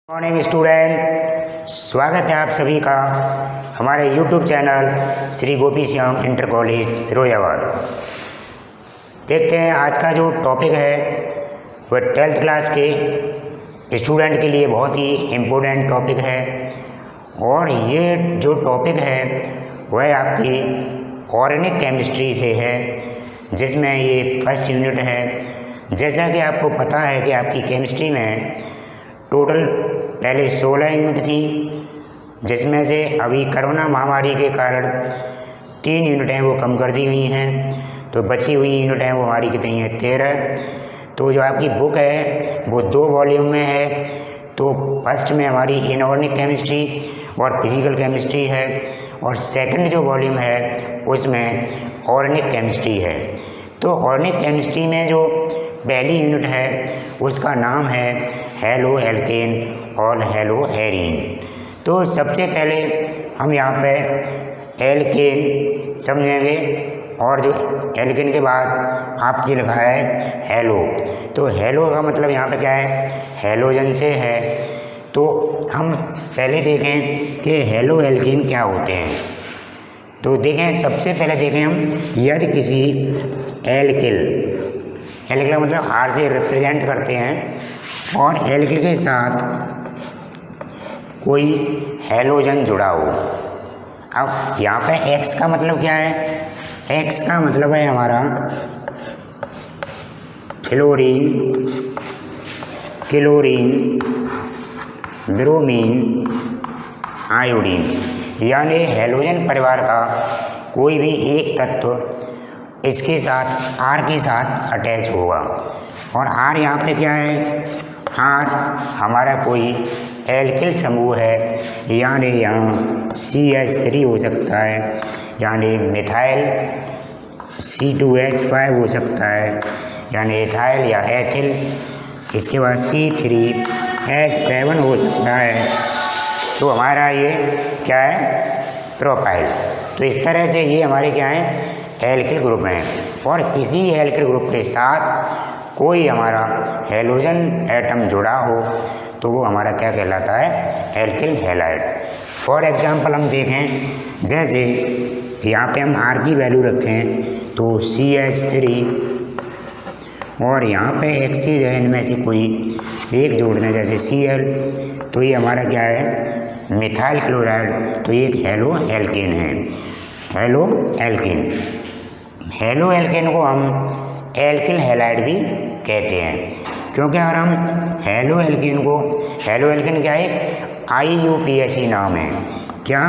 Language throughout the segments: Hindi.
मॉर्निंग स्टूडेंट, स्वागत है आप सभी का हमारे YouTube चैनल श्री गोपी श्याम इंटर कॉलेज फिरोजाबाद। देखते हैं आज का जो टॉपिक है वह 12th क्लास के स्टूडेंट के लिए बहुत ही इम्पोर्टेंट टॉपिक है और ये जो टॉपिक है वह आपकी ऑर्गेनिक केमिस्ट्री से है, जिसमें ये फर्स्ट यूनिट है। जैसा कि आपको पता है कि आपकी केमिस्ट्री में टोटल पहले 16 यूनिट थी, जिसमें से अभी कोरोना महामारी के कारण 3 यूनिटें वो कम कर दी गई हैं, तो बची हुई यूनिट हैं वो हमारी कितनी है 13। तो जो आपकी बुक है वो 2 वॉल्यूम में है। तो फर्स्ट में हमारी इनऑर्गेनिक केमिस्ट्री और फिजिकल केमिस्ट्री है और सेकंड जो वॉल्यूम है उसमें ऑर्गेनिक केमिस्ट्री है। तो ऑर्गेनिक केमिस्ट्री में जो पहली यूनिट है उसका नाम है हेलो एल्केन और हेलो एरीन। तो सबसे पहले हम यहाँ पे एल्केन समझेंगे और जो एल्केन के बाद आपने लिखा है हेलो, तो हेलो का मतलब यहाँ पे क्या है, हेलोजन से है। तो हम पहले देखें कि हेलो एल्केन क्या होते हैं। तो देखें, सबसे पहले देखें हम, यदि किसी एल्किल का मतलब आर से रिप्रेजेंट करते हैं और एल्किल के साथ कोई हेलोजन जुड़ा हो। अब यहाँ पे एक्स का मतलब क्या है, एक्स का मतलब है हमारा क्लोरीन, ब्रोमीन, आयोडीन, यानी हेलोजन परिवार का कोई भी एक तत्व इसके साथ आर के साथ अटैच होगा। और आर यहाँ पे क्या है, आर हमारा कोई एल्किल समूह है, यानी यहाँ CH3 हो सकता है, यानी मिथाइल C2H5 हो सकता है, यानी एथाइल या एथिल। इसके बाद C3H7 हो सकता है। तो हमारा ये क्या है, प्रोपाइल। तो इस तरह से ये हमारे क्या है, एल्किल ग्रुप हैं। और किसी एल्किल ग्रुप के साथ कोई हमारा हेलोजन एटम जुड़ा हो तो वो हमारा क्या कहलाता है, एल्किल हैलाइड। फॉर एग्जांपल हम देखें, जैसे यहाँ पे हम आर की वैल्यू रखें तो CH3 और यहाँ पे एक्सीज है, इनमें से कोई एक जोड़ना है जैसे Cl, तो ये हमारा क्या है, मिथाइल क्लोराइड। तो ये एक हेलो एल्केन है, हेलो एल्केन। हेलो एल्केन को हम एल्किल हैलाइड भी कहते हैं, क्योंकि अगर हम हेलो एल्केन क्या है, IUPAC नाम है। क्या,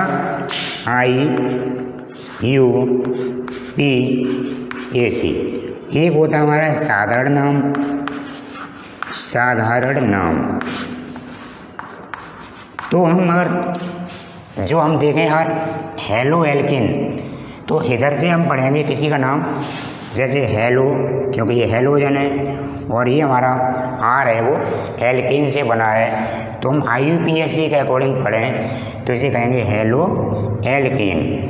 IUPAC। एक होता है हमारा साधारण नाम। तो हम अगर जो हम देखें यार हेलो एल्केन, तो इधर से हम पढ़ेंगे किसी का नाम, जैसे हेलो, क्योंकि ये हेलोजन है और ये हमारा आर है वो एल्केन से बना है, तो हम IUPAC के अकॉर्डिंग पढ़ें तो इसे कहेंगे हेलो एल्केन।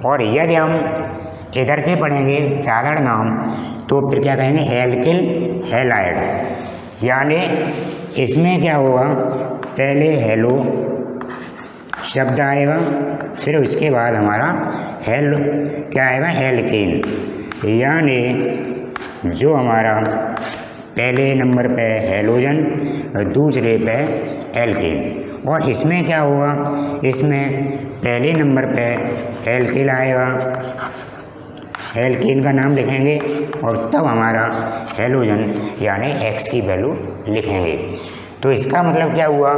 और यदि हम इधर से पढ़ेंगे साधारण नाम तो फिर क्या कहेंगे, एल्किल हैलाइड। यानी इसमें क्या होगा, पहले हेलो शब्द आएगा, फिर उसके बाद हमारा हेलो क्या आएगा, एल्केन। यानी जो हमारा पहले नंबर पे हेलोजन और दूसरे पे एल्केन। और इसमें क्या होगा, इसमें पहले नंबर पे एल्किल आएगा, एल्केन का नाम लिखेंगे और तब हमारा हेलोजन यानी एक्स की वैल्यू लिखेंगे। तो इसका मतलब क्या हुआ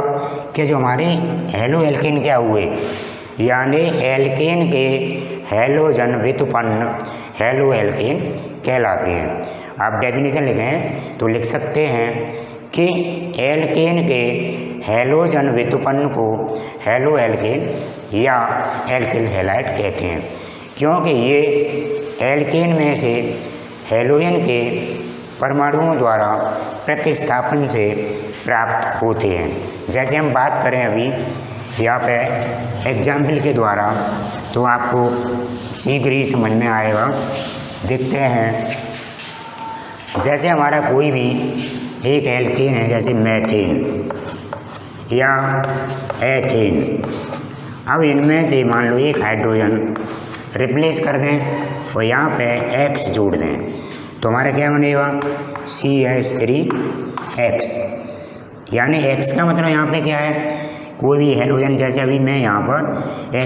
कि जो हमारे हेलो एल्केन क्या हुए, यानी एल्केन के हेलोजन व्युत्पन्न हेलो एल्केन कहलाते हैं। आप डेफिनेशन लिखें तो लिख सकते हैं कि एल्केन के हेलोजन व्युत्पन्न को हेलो एल्केन या एल्किल हैलाइड कहते हैं, क्योंकि ये एल्केन में से हेलोजन के परमाणुओं द्वारा प्रतिस्थापन से प्राप्त होते हैं। जैसे हम बात करें अभी यहाँ पे एग्जाम्पल के द्वारा, तो आपको शीघ्र ही समझ में आएगा। देखते हैं, जैसे हमारा कोई भी एक एल्केन है, जैसे मैथेन, या एथेन। अब इनमें से मान लो एक हाइड्रोजन रिप्लेस कर दें और यहाँ पे X जोड़ दें तो हमारा क्या बनेगा CH3X। यानी X का मतलब यहाँ पे क्या है, कोई भी हाइड्रोजन, जैसे अभी मैं यहाँ पर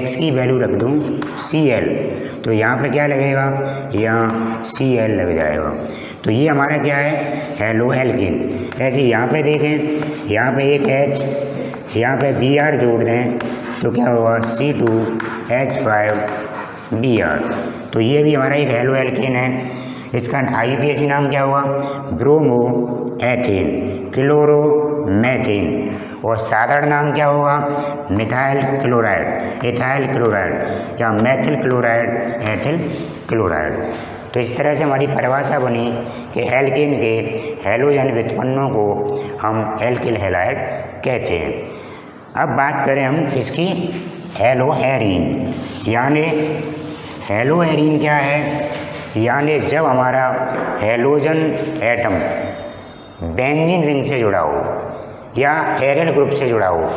X की वैल्यू रख दूँ Cl तो यहाँ पे क्या लगेगा, यहाँ Cl लग जाएगा। तो ये हमारा क्या है, हेलो एल्कीन। ऐसे यहाँ पे देखें, यहाँ पे एक H, यहाँ पे Br जोड़ दें तो क्या होगा C2H5Br। तो ये भी हमारा एक हेलो एल्कीन है। इसका IUPAC नाम क्या हुआ, ब्रोमो एथेन क्लोरो मैथेन। और साधारण नाम क्या होगा, मिथाइल क्लोराइड, इथाइल क्लोराइड या मैथिल क्लोराइड, एथिल क्लोराइड। तो इस तरह से हमारी परिभाषा बनी कि एल्केन के हैलोजन व्युत्पन्नों को हम एल्किल हैलाइड कहते हैं। अब बात करें हम इसकी हेलो एरीन, यानी हेलो एरीन क्या है, यानी जब हमारा हैलोजन एटम बेंजीन रिंग से जुड़ा हो या एरिल ग्रुप से जुड़ा हो।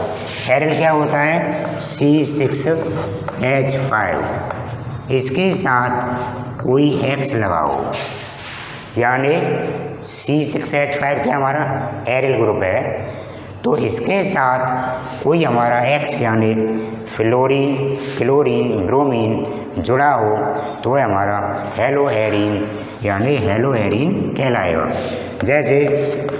एरिल क्या होता है C6H5, इसके साथ कोई X लगाओ, यानी C6H5 क्या हमारा एरिल ग्रुप है, तो इसके साथ कोई हमारा X यानी फ्लोरीन, क्लोरीन, ब्रोमीन जुड़ा हो तो वह हमारा हेलो एरीन यानी हेलो एरीन कहलाएगा। जैसे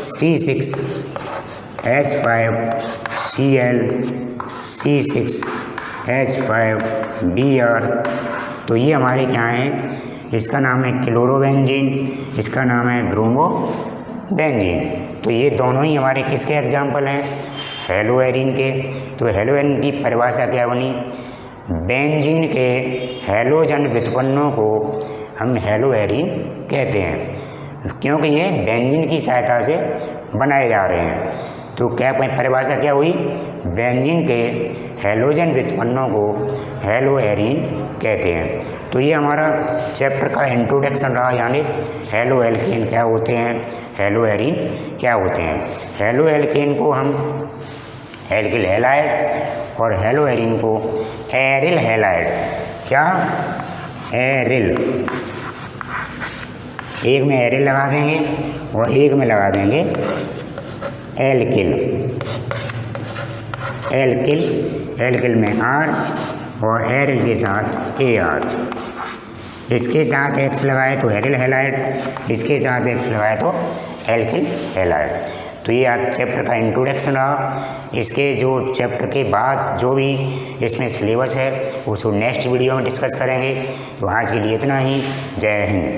C6H5Cl, C6H5Br, तो ये हमारे क्या हैं, इसका नाम है क्लोरोबेंजीन, इसका नाम है ब्रोमोबेंजीन। तो ये दोनों ही हमारे किसके एग्जाम्पल हैं, हेलो एरीन के। तो हेलो एरीन की परिभाषा क्या बनी, बेंजीन के हैलोजन व्युत्पन्नों को हम हेलो एरीन कहते हैं, क्योंकि ये बेंजीन की सहायता से बनाए जा रहे हैं। तो क्या परिभाषा क्या हुई, बेंजीन के हैलोजन व्युत्पन्नों को हेलो एरीन कहते हैं। तो ये हमारा चैप्टर का इंट्रोडक्शन रहा, यानी हेलो एल्केन क्या होते हैं, हेलो एरीन क्या होते हैं। हेलो एल्केन को हम एल्किल हैलाइड और हेलो एरीन को एरिल हैलाइड, क्या एरिल, एक में एरिल लगा देंगे और एक में लगा देंगे एल्किल। एल्किल, एल्किल में R और एरिल के साथ AR। इसके साथ X लगाए तो एरिल हैलाइड, इसके साथ X लगाए तो एल्किल हैलाइड। तो ये आज चैप्टर का इंट्रोडक्शन रहा। इसके जो चैप्टर के बाद जो भी इसमें सिलेबस है उसको नेक्स्ट वीडियो में डिस्कस करेंगे। तो आज के लिए इतना ही। जय हिंद।